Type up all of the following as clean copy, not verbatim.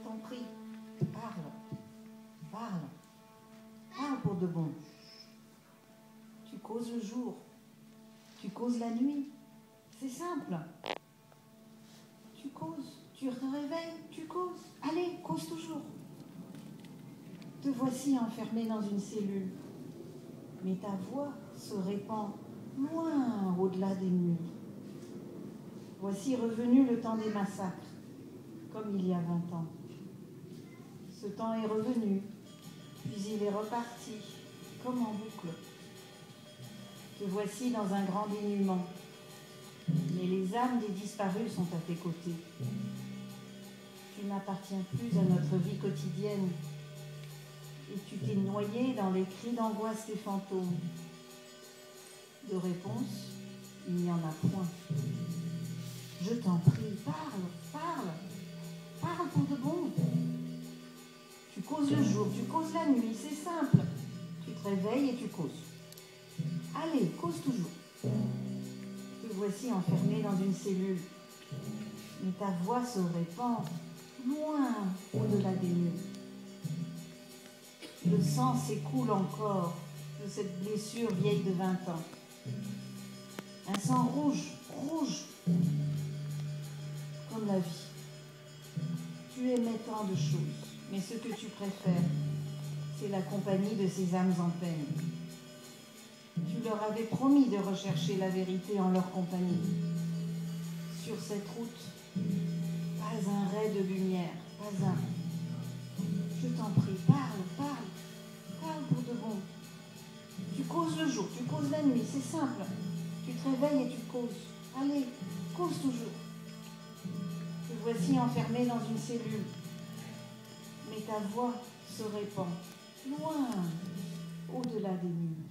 t'en prie, parle, parle, parle pour de bon. Tu causes le jour, tu causes la nuit, c'est simple. Tu causes, tu te réveilles, tu causes. Allez, cause toujours. Te voici enfermé dans une cellule, mais ta voix se répand loin au-delà des murs. Voici revenu le temps des massacres, comme il y a 20 ans. Ce temps est revenu, puis il est reparti, comme en boucle. Te voici dans un grand dénuement, mais les âmes des disparus sont à tes côtés. Tu n'appartiens plus à notre vie quotidienne, et tu t'es noyé dans les cris d'angoisse des fantômes. De réponse, il n'y en a point. Je t'en prie, parle, parle, parle pour de bon. Tu causes le jour, tu causes la nuit, c'est simple. Tu te réveilles et tu causes. Allez, cause toujours. Te voici enfermé dans une cellule, mais ta voix se répand loin au-delà des murs. Le sang s'écoule encore de cette blessure vieille de 20 ans. Un sang rouge, rouge, comme la vie. Tu aimais tant de choses, mais ce que tu préfères, c'est la compagnie de ces âmes en peine. Tu leur avais promis de rechercher la vérité en leur compagnie. Sur cette route, pas un ray de lumière, pas un. Je t'en prie, parle, parle, parle pour de bon. Tu causes le jour, tu causes la nuit, c'est simple. Tu te réveilles et tu causes. Allez, cause toujours. Te voici enfermé dans une cellule, mais ta voix se répand loin au-delà des murs.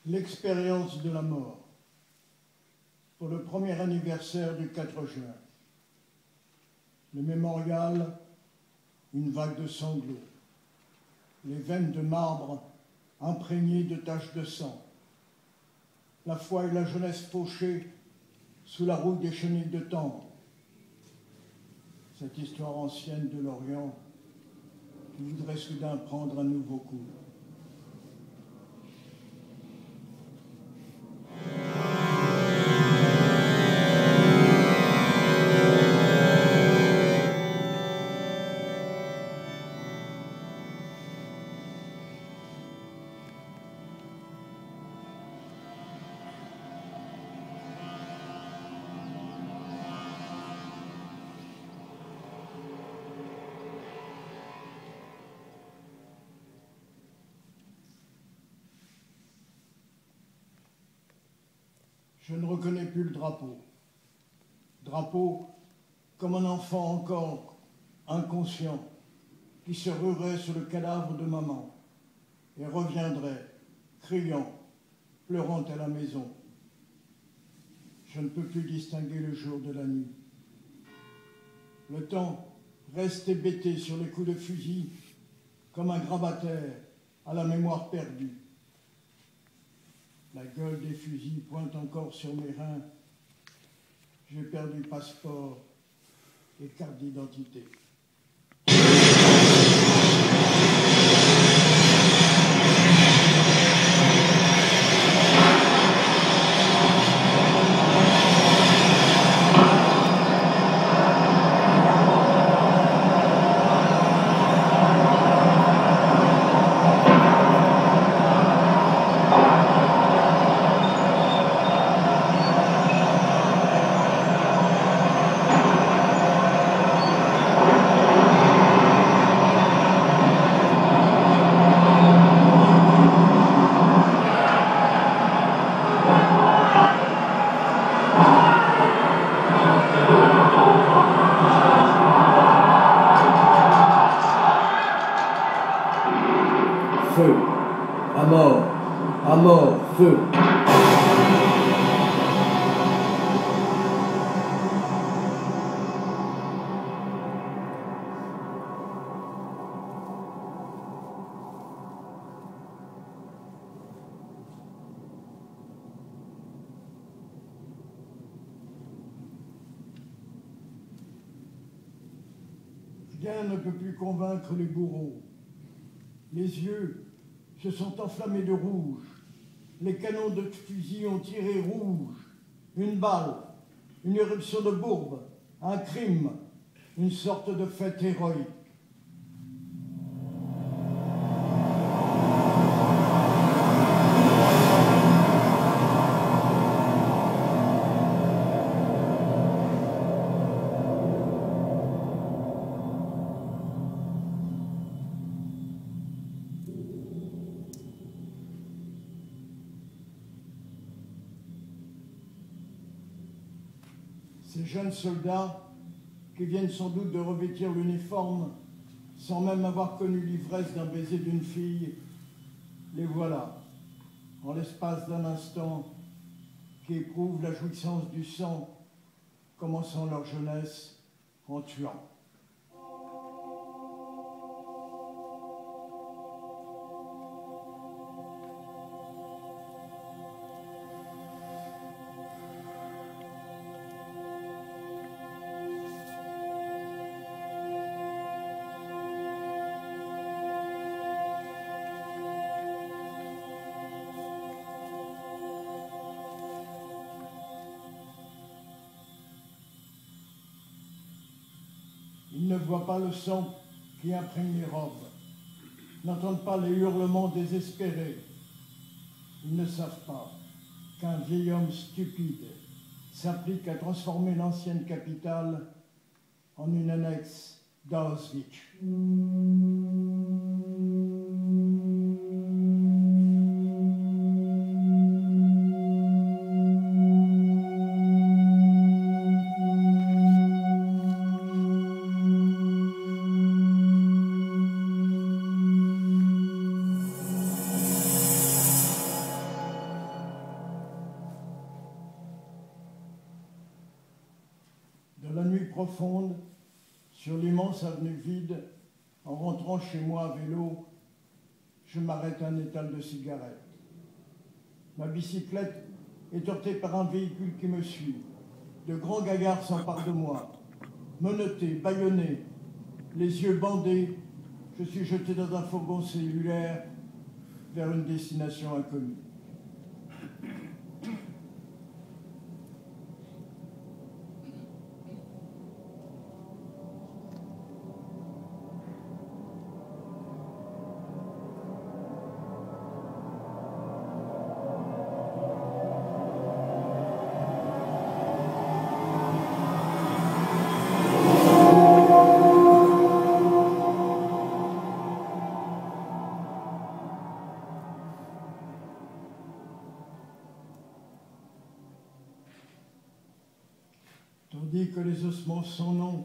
L'expérience de la mort pour le premier anniversaire du 4 juin. Le mémorial, une vague de sanglots, les veines de marbre imprégnées de taches de sang, la foi et la jeunesse fauchées sous la rouille des chenilles de tendre. Cette histoire ancienne de l'Orient qui voudrait soudain prendre un nouveau cours. Je ne reconnais plus le drapeau. Drapeau comme un enfant encore inconscient qui se ruerait sur le cadavre de maman et reviendrait, criant, pleurant à la maison. Je ne peux plus distinguer le jour de la nuit. Le temps reste hébété sur les coups de fusil comme un grabataire à la mémoire perdue. La gueule des fusils pointe encore sur mes reins. J'ai perdu passeport et carte d'identité. Feu, à mort, feu. Rien ne peut plus convaincre les bourreaux. Les yeux se sont enflammés de rouge. Les canons de fusil ont tiré rouge. Une balle, une éruption de bourbe, un crime, une sorte de fête héroïque. Ces jeunes soldats, qui viennent sans doute de revêtir l'uniforme, sans même avoir connu l'ivresse d'un baiser d'une fille, les voilà, en l'espace d'un instant, qui éprouvent la jouissance du sang, commençant leur jeunesse en tuant. Ils ne voient pas le sang qui imprègne les robes, n'entendent pas les hurlements désespérés. Ils ne savent pas qu'un vieil homme stupide s'applique à transformer l'ancienne capitale en une annexe d'Auschwitz. Profonde, sur l'immense avenue vide, en rentrant chez moi à vélo, je m'arrête à un étal de cigarettes. Ma bicyclette est heurtée par un véhicule qui me suit. De grands gaillards s'emparent de moi. Menotté, bâillonné, les yeux bandés, je suis jeté dans un fourgon cellulaire vers une destination inconnue. Tandis que les ossements sans nom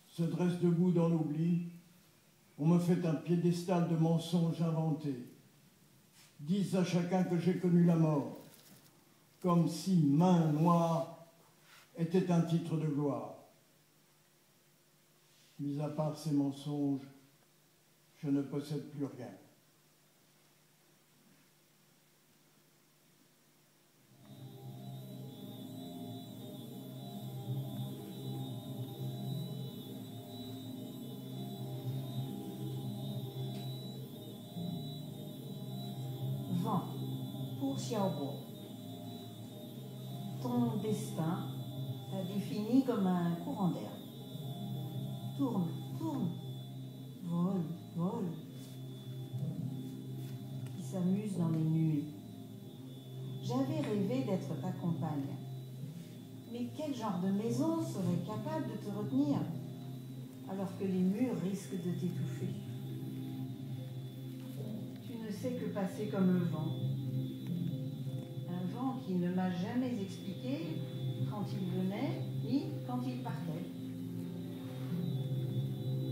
se dressent debout dans l'oubli, on me fait un piédestal de mensonges inventés. Disent à chacun que j'ai connu la mort, comme si main noire était un titre de gloire. Mis à part ces mensonges, je ne possède plus rien. Vent pour Xiaobo. Ton destin t'a défini comme un courant d'air. Tourne, tourne, vole, vole, qui s'amuse dans les nuées. J'avais rêvé d'être ta compagne. Mais quel genre de maison serait capable de te retenir alors que les murs risquent de t'étouffer? Tu ne sais que passer comme le vent. Un vent qui ne m'a jamais expliqué quand il venait ni quand il partait.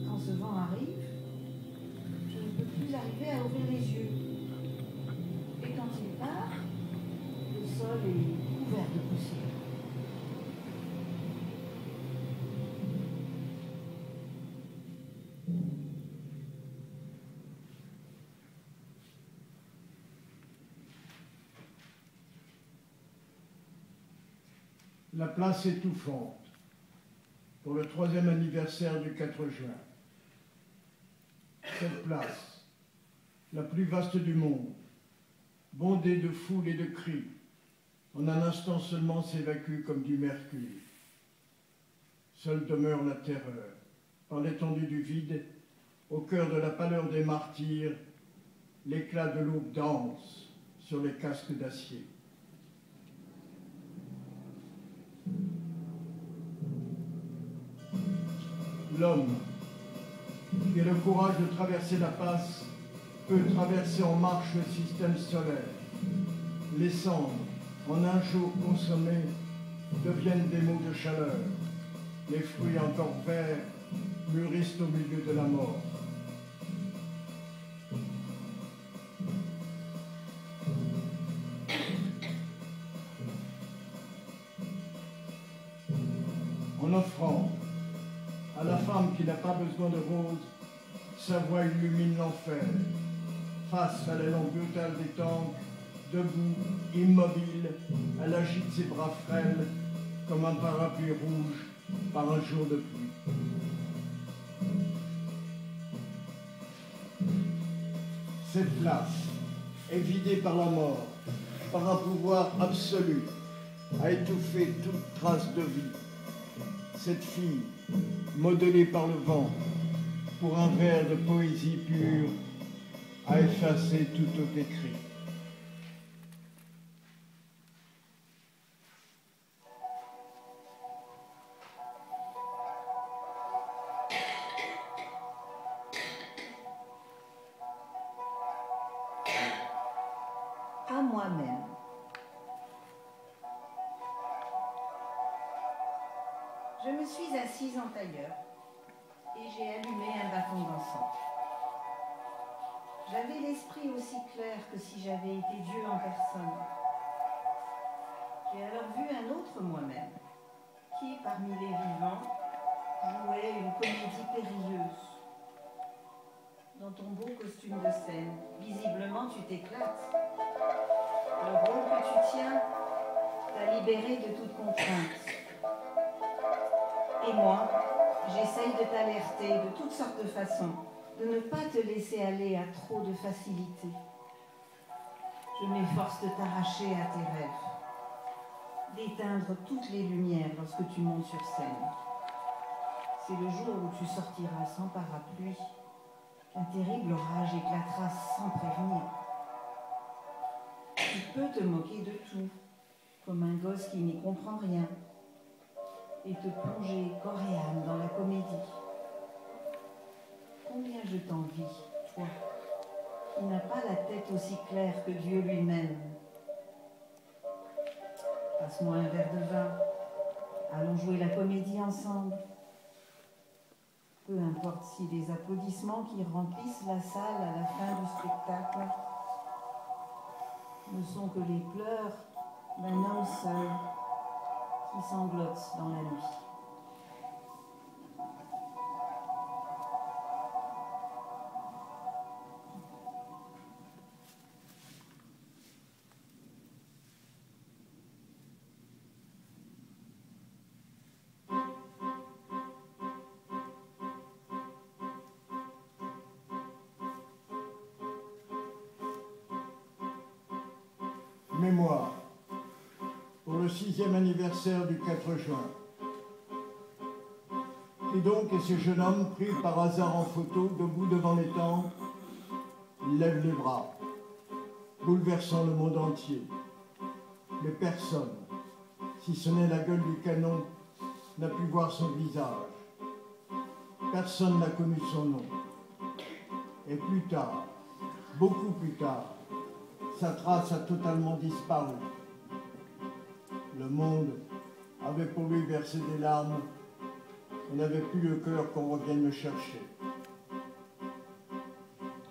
Quand ce vent arrive, je ne peux plus arriver à ouvrir les yeux. Et quand il part, le sol est couvert de poussière. La place étouffante pour le 3e anniversaire du 4 juin. Cette place, la plus vaste du monde, bondée de foules et de cris, en un instant seulement s'évacue comme du mercure. Seule demeure la terreur, par l'étendue du vide, au cœur de la pâleur des martyrs, l'éclat de l'aube danse sur les casques d'acier. L'homme, qui a le courage de traverser la passe, peut traverser en marche le système solaire. Les cendres, en un jour consommés, deviennent des mots de chaleur. Les fruits encore verts mûrissent au milieu de la mort. En offrant à la femme qui n'a pas besoin de rose, sa voix illumine l'enfer. Face à l'élan brutal des tanks, debout, immobile, elle agite ses bras frêles comme un parapluie rouge par un jour de pluie. Cette place est vidée par la mort, par un pouvoir absolu, à étouffer toute trace de vie. Cette fille, modelée par le vent, pour un vers de poésie pure, a effacé tout autre écrit. À moi-même. Je me suis assise en tailleur et j'ai allumé un bâton d'encens. J'avais l'esprit aussi clair que si j'avais été Dieu en personne. J'ai alors vu un autre moi-même qui, parmi les vivants, jouait une comédie périlleuse. Dans ton beau costume de scène, visiblement tu t'éclates. Le rôle que tu tiens t'a libéré de toute contrainte. Et moi, j'essaye de t'alerter de toutes sortes de façons, de ne pas te laisser aller à trop de facilité. Je m'efforce de t'arracher à tes rêves, d'éteindre toutes les lumières lorsque tu montes sur scène. C'est le jour où tu sortiras sans parapluie qu'un terrible orage éclatera sans prévenir. Tu peux te moquer de tout, comme un gosse qui n'y comprend rien, et te plonger corps et âme dans la comédie. Combien je t'envie, toi, qui n'as pas la tête aussi claire que Dieu lui-même. Passe-moi un verre de vin, allons jouer la comédie ensemble. Peu importe si les applaudissements qui remplissent la salle à la fin du spectacle ne sont que les pleurs d'un homme seul qui sanglote dans la nuit. Mémoire pour le 6e anniversaire du 4 juin. Qui donc est ce jeune homme pris par hasard en photo, debout devant les temples? Il lève les bras, bouleversant le monde entier. Mais personne, si ce n'est la gueule du canon, n'a pu voir son visage. Personne n'a connu son nom. Et plus tard, beaucoup plus tard, sa trace a totalement disparu. Le monde avait pour lui versé des larmes et n'avait plus le cœur qu'on revienne le chercher.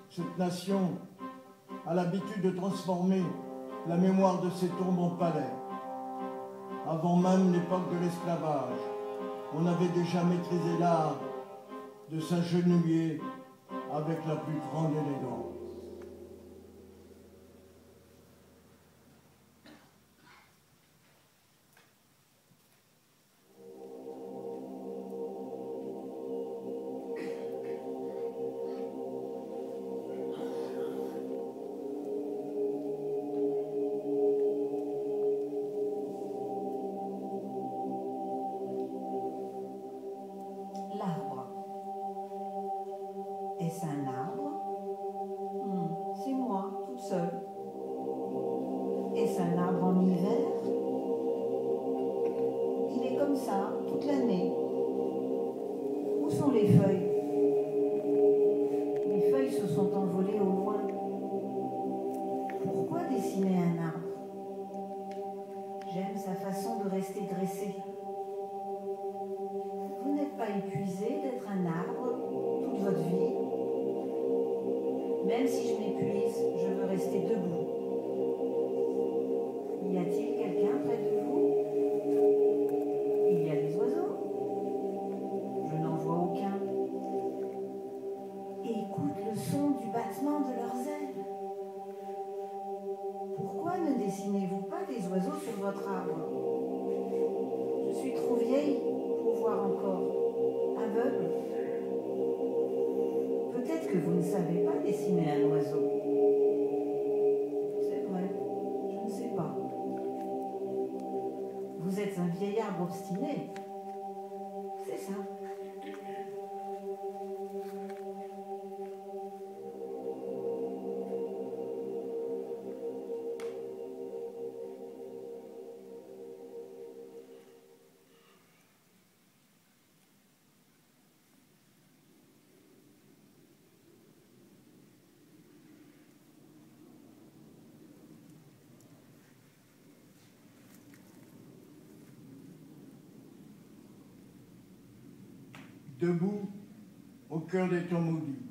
Cette nation a l'habitude de transformer la mémoire de ses tombes en palais. Avant même l'époque de l'esclavage, on avait déjà maîtrisé l'art de s'agenouiller avec la plus grande élégance. Est-ce un arbre? C'est moi, toute seule. Est-ce un arbre en hiver? Il est comme ça, toute l'année. Où sont les feuilles? Les feuilles se sont envolées au loin. Pourquoi dessiner un arbre? J'aime sa façon de rester dressé. Vous n'êtes pas épuisé d'être un arbre toute votre vie? Même si je m'épuise, je veux rester debout. Y a-t-il quelqu'un près de vous? Il y a des oiseaux. Je n'en vois aucun. Et écoute le son du battement de leurs ailes. Pourquoi ne dessinez-vous pas des oiseaux sur votre arbre? Je suis trop vieille pour voir encore. Aveugle. Peut-être que vous ne savez pas dessiner un oiseau. C'est vrai, je ne sais pas. Vous êtes un vieil arbre obstiné. C'est ça. Debout au cœur des temps maudits,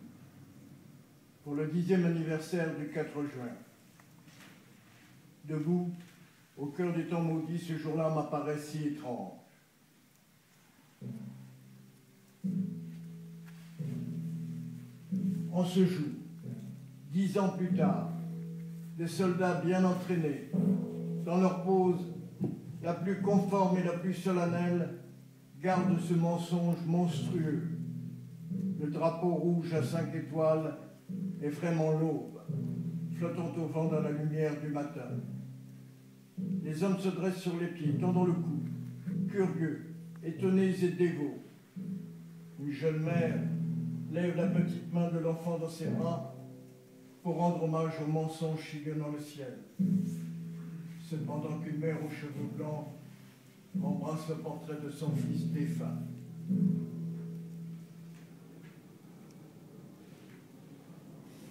pour le 10e anniversaire du 4 juin. Debout au cœur des temps maudits, ce jour-là m'apparaît si étrange. En ce jour, 10 ans plus tard, des soldats bien entraînés, dans leur pose la plus conforme et la plus solennelle, gardent ce mensonge monstrueux. Le drapeau rouge à 5 étoiles est vraiment l'aube, flottant au vent dans la lumière du matin. Les hommes se dressent sur les pieds, tendant le cou, curieux, étonnés et dévots. Une jeune mère lève la petite main de l'enfant dans ses bras pour rendre hommage au mensonge sillonnant le ciel. Cependant qu'une mère aux cheveux blancs embrasse le portrait de son fils défunt.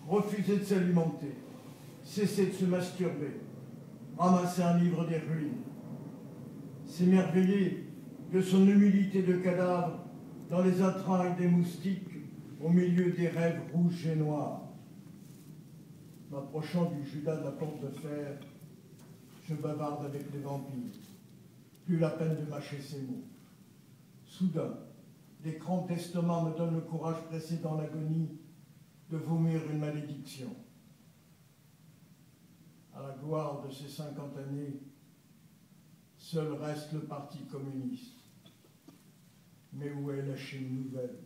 Refuser de s'alimenter, cesser de se masturber, ramasser un livre des ruines, s'émerveiller de son humilité de cadavre dans les entrailles des moustiques au milieu des rêves rouges et noirs. M'approchant du Judas de la porte de fer, je bavarde avec les vampires. Plus la peine de mâcher ces mots. Soudain, des crampes d'estomac me donnent le courage précédant l'agonie de vomir une malédiction. À la gloire de ces 50 années, seul reste le Parti communiste. Mais où est la Chine nouvelle?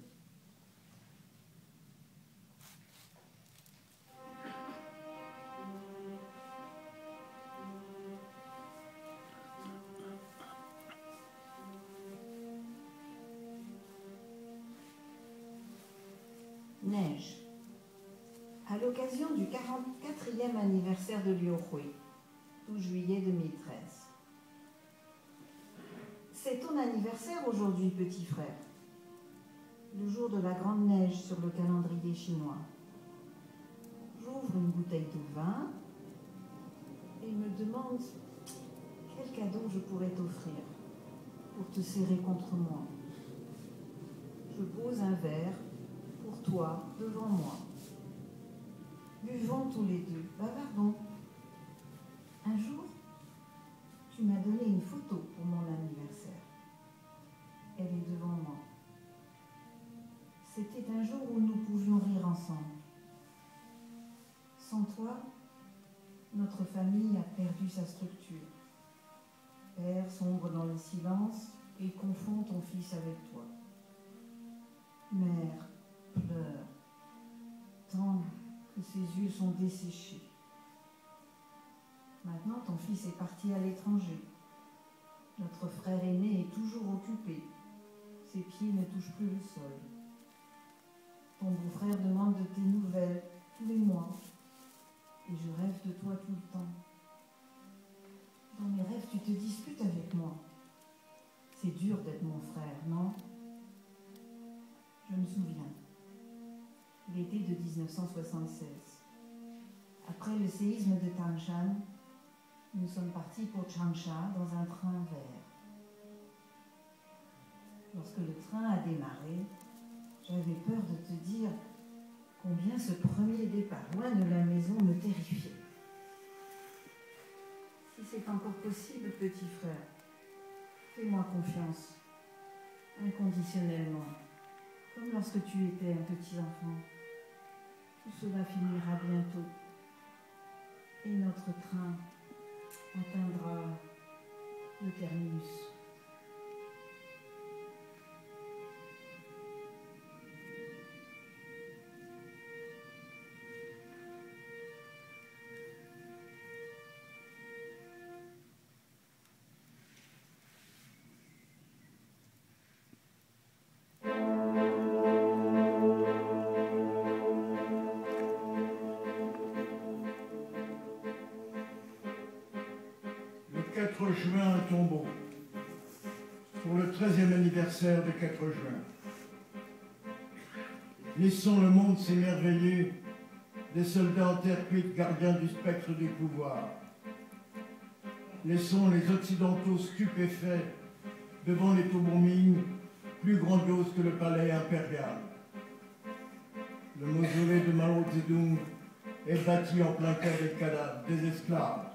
Neige. À l'occasion du 44e anniversaire de Liu Hui, 12 juillet 2013. C'est ton anniversaire aujourd'hui, petit frère. Le jour de la grande neige sur le calendrier chinois. J'ouvre une bouteille de vin et me demande quel cadeau je pourrais t'offrir pour te serrer contre moi. Je pose un verre pour toi devant moi. Buvons tous les deux, bavardons. Un jour, tu m'as donné une photo pour mon anniversaire. Elle est devant moi. C'était un jour où nous pouvions rire ensemble. Sans toi, notre famille a perdu sa structure. Père sombre dans le silence et confond ton fils avec toi. Mère pleure, tant que ses yeux sont desséchés. Maintenant, ton fils est parti à l'étranger. Notre frère aîné est toujours occupé. Ses pieds ne touchent plus le sol. Ton beau-frère demande de tes nouvelles tous les mois. Et je rêve de toi tout le temps. Dans mes rêves, tu te disputes avec moi. C'est dur d'être mon frère, non? Je me souviens. L'été de 1976. Après le séisme de Tangshan, nous sommes partis pour Changsha dans un train vert. Lorsque le train a démarré, j'avais peur de te dire combien ce premier départ loin de la maison me terrifiait. Si c'est encore possible, petit frère, fais-moi confiance, inconditionnellement, comme lorsque tu étais un petit enfant. Tout cela finira bientôt, et notre train atteindra le terminus. Le 4 juin, un tombeau. Pour le 13e anniversaire du 4 juin. Laissons le monde s'émerveiller des soldats en terre cuite gardiens du spectre du pouvoir. Laissons les Occidentaux stupéfaits devant les tombeaux mines plus grandioses que le palais impérial. Le mausolée de Mao Zedong est bâti en plein cœur des cadavres, des esclaves.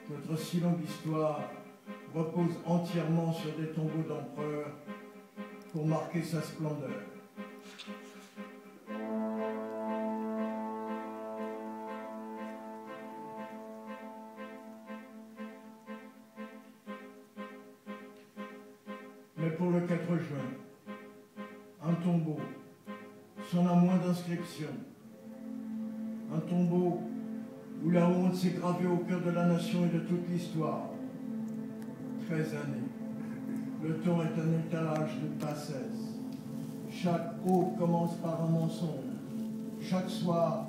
Notre si longue histoire repose entièrement sur des tombeaux d'empereurs pour marquer sa splendeur. Mais pour le 4 juin, un tombeau, sans la moindre inscription. Un tombeau où la honte s'est gravée au cœur de la nation et de toute l'histoire. 13 années. Le temps est un étalage de bassesse. Chaque eau commence par un mensonge. Chaque soir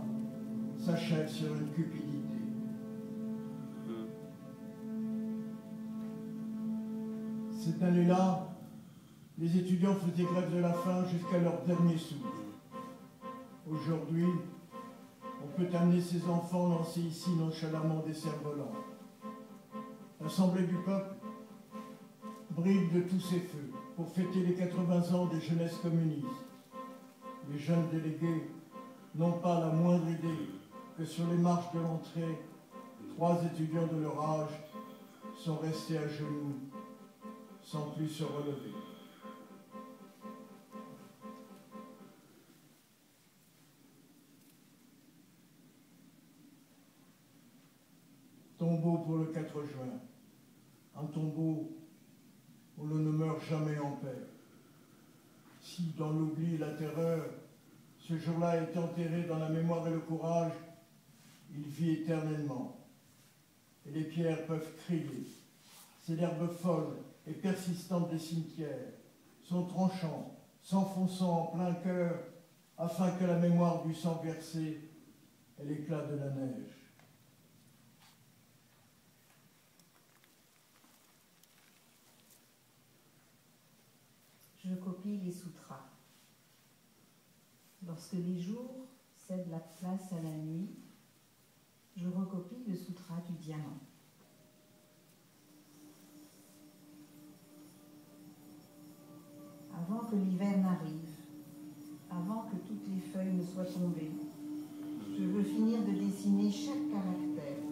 s'achève sur une cupidité. Cette année-là, les étudiants faisaient grève de la faim jusqu'à leur dernier souffle. Aujourd'hui, on peut amener ses enfants lancer ici nonchalamment des cerfs-volants. L'Assemblée du peuple brille de tous ses feux pour fêter les 80 ans des jeunesses communistes. Les jeunes délégués n'ont pas la moindre idée que sur les marches de l'entrée, 3 étudiants de leur âge sont restés à genoux sans plus se relever. Tombeau pour le 4 juin, un tombeau où l'on ne meurt jamais en paix. Si dans l'oubli et la terreur, ce jour-là a été enterré dans la mémoire et le courage, il vit éternellement. Et les pierres peuvent crier. C'est l'herbe folle et persistante des cimetières, son tranchant, s'enfonçant en plein cœur, afin que la mémoire du sang versé ait l'éclat de la neige. Je copie les sutras. Lorsque les jours cèdent la place à la nuit, je recopie le sutra du diamant. Avant que l'hiver n'arrive, avant que toutes les feuilles ne soient tombées, je veux finir de dessiner chaque caractère,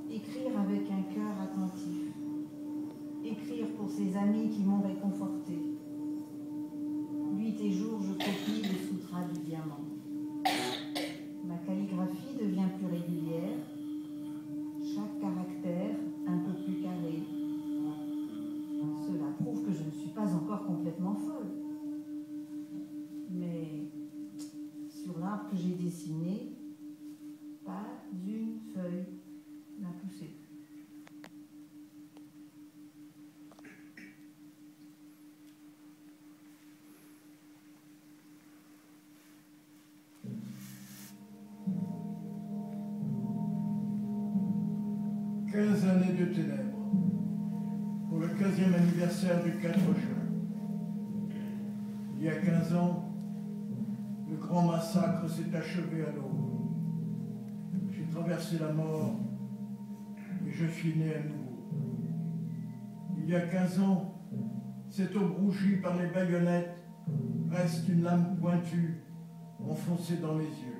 écrire avec un cœur attentif, écrire pour ces amis qui m'ont réconforté. Nuit et jour, je copie le sutra du diamant. Ma calligraphie devient plus régulière, chaque caractère un peu plus carré. Cela prouve que je ne suis pas encore complètement folle. Mais sur l'arbre que j'ai dessiné, pas une feuille n'a poussé. années de ténèbres pour le 15e anniversaire du 4 juin. Il y a 15 ans, le grand massacre s'est achevé à l'aube. J'ai traversé la mort et je suis né à nouveau. Il y a 15 ans, cette aube rougie par les baïonnettes reste une lame pointue enfoncée dans les yeux.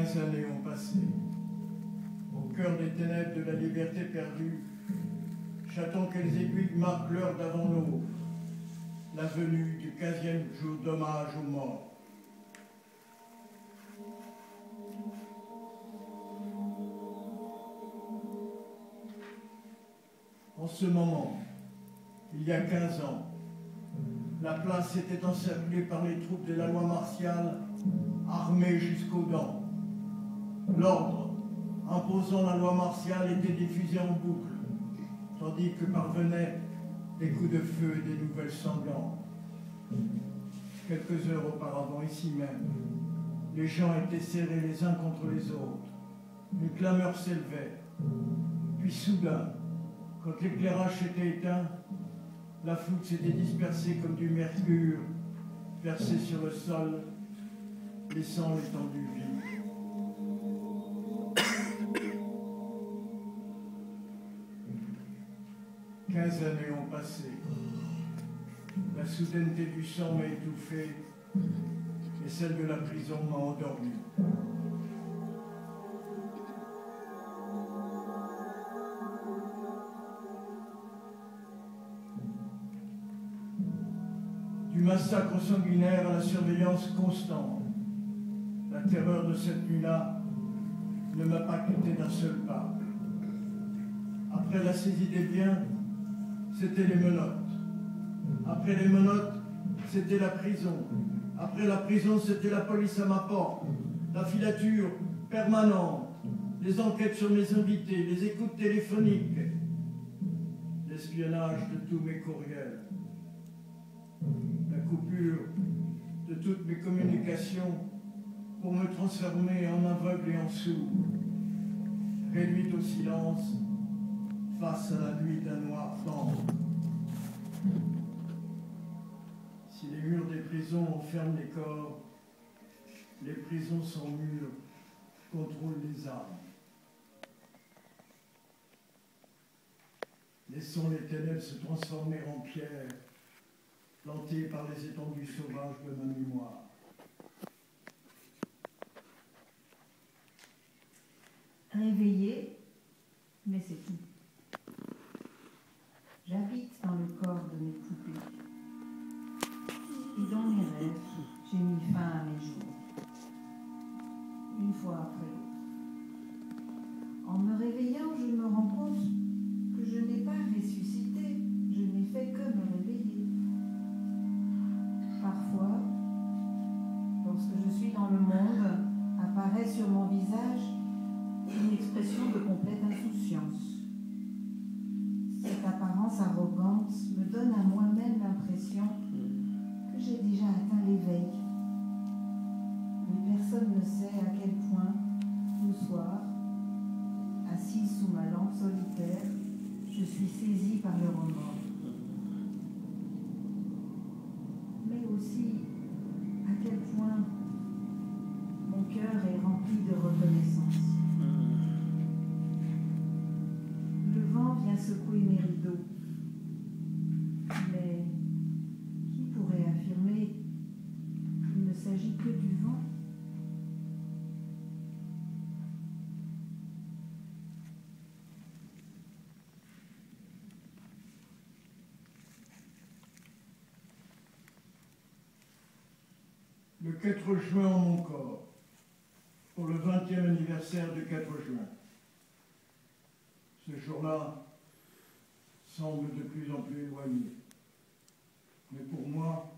Années ont passé. Au cœur des ténèbres de la liberté perdue, j'attends que les aiguilles marquent l'heure d'avant l'aube, la venue du 15e jour d'hommage aux morts. En ce moment, il y a 15 ans, la place était encerclée par les troupes de la loi martiale, armées jusqu'aux dents. L'ordre imposant la loi martiale était diffusé en boucle, tandis que parvenaient des coups de feu et des nouvelles sanglantes. Quelques heures auparavant, ici même, les gens étaient serrés les uns contre les autres. Une clameur s'élevait. Puis soudain, quand l'éclairage s'était éteint, la foule s'était dispersée comme du mercure versé sur le sol, laissant l'étendue vide. 15 années ont passé. La soudaineté du sang m'a étouffé et celle de la prison m'a endormi. Du massacre sanguinaire à la surveillance constante, la terreur de cette nuit-là ne m'a pas quitté d'un seul pas. Après la saisie des biens, c'était les menottes. Après les menottes, c'était la prison. Après la prison, c'était la police à ma porte. La filature permanente, les enquêtes sur mes invités, les écoutes téléphoniques, l'espionnage de tous mes courriels, la coupure de toutes mes communications pour me transformer en aveugle et en sourd, réduite au silence face à la nuit d'un noir tendre. Si les murs des prisons enferment les corps, les prisons sans murs contrôlent les âmes. Laissons les ténèbres se transformer en pierre, plantées par les étendues sauvages de ma mémoire. Réveillé, mais c'est tout. J'habite dans le corps de mes poupées. Et dans mes rêves, j'ai mis fin à mes jours. Une fois après l'autre. En me réveillant, je me rends compte que je n'ai pas ressuscité, je n'ai fait que me réveiller. Parfois, lorsque je suis dans le monde, apparaît sur mon visage une expression de complète insouciance. Cette apparence arrogante me donne à moi-même l'impression que j'ai déjà atteint l'éveil. Mais personne ne sait à quel point, le soir, assise sous ma lampe solitaire, je suis saisie par le remords. Mais aussi à quel point mon cœur est rempli de reconnaissance. Le vent vient secouer mes rideaux. Mais qui pourrait affirmer qu'il ne s'agit que du vent ? Le 4 juin en mon corps, pour le 20e anniversaire du 4 juin. Ce jour-là semble de plus en plus éloigné. Mais pour moi,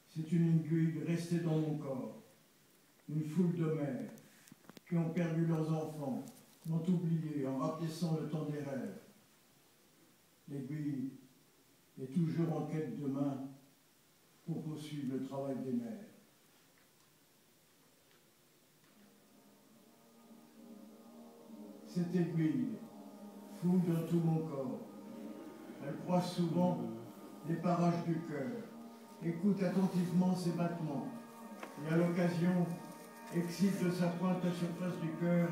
c'est une aiguille restée dans mon corps. Une foule de mères qui ont perdu leurs enfants, m'ont oublié en rapeissant le temps des rêves. L'aiguille est toujours en quête de main pour poursuivre le travail des mères. Cette aiguille foule dans tout mon corps. Elle croise souvent les parages du cœur, écoute attentivement ses battements, et à l'occasion excite de sa pointe la surface du cœur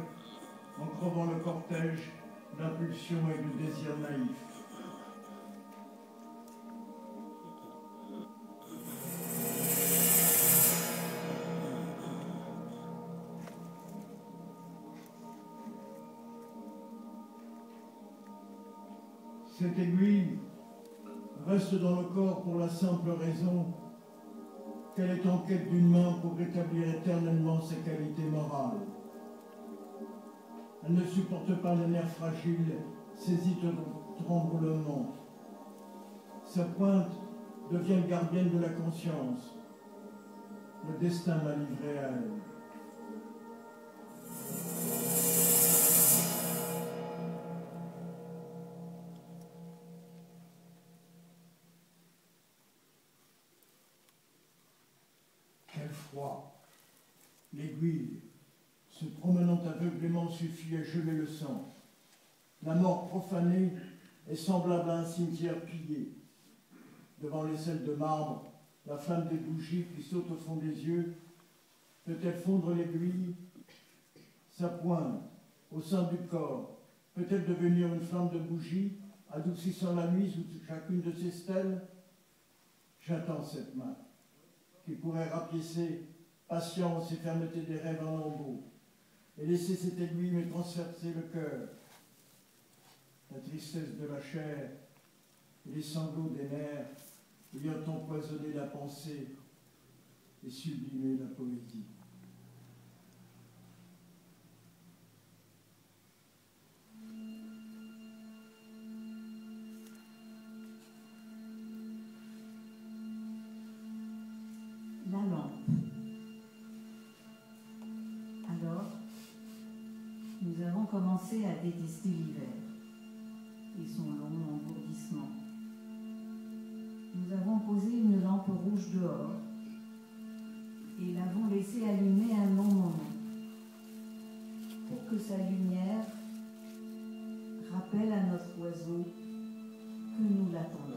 en crevant le cortège d'impulsions et de désirs naïfs. Cette aiguille reste dans le corps pour la simple raison qu'elle est en quête d'une main pour rétablir éternellement ses qualités morales. Elle ne supporte pas les nerfs fragiles saisis de tremblements. Sa pointe devient gardienne de la conscience. Le destin m'a livré à elle. Quel froid! L'aiguille, se promenant aveuglément, suffit à geler le sang. La mort profanée est semblable à un cimetière pillé. Devant les selles de marbre, la flamme des bougies qui saute au fond des yeux peut-elle fondre l'aiguille? Sa pointe, au sein du corps, peut-elle devenir une flamme de bougie, adoucissant la nuit sous chacune de ses stèles? J'attends cette main, qui pourrait rapiécer patience et fermeté des rêves en lambeaux, et laisser cette aiguille me transpercer le cœur. La tristesse de la chair et les sanglots des nerfs ayant empoisonné la pensée et sublimé la poésie. La lampe. Alors, nous avons commencé à détester l'hiver et son long engourdissement. Nous avons posé une lampe rouge dehors et l'avons laissée allumer un long moment pour que sa lumière rappelle à notre oiseau que nous l'attendons.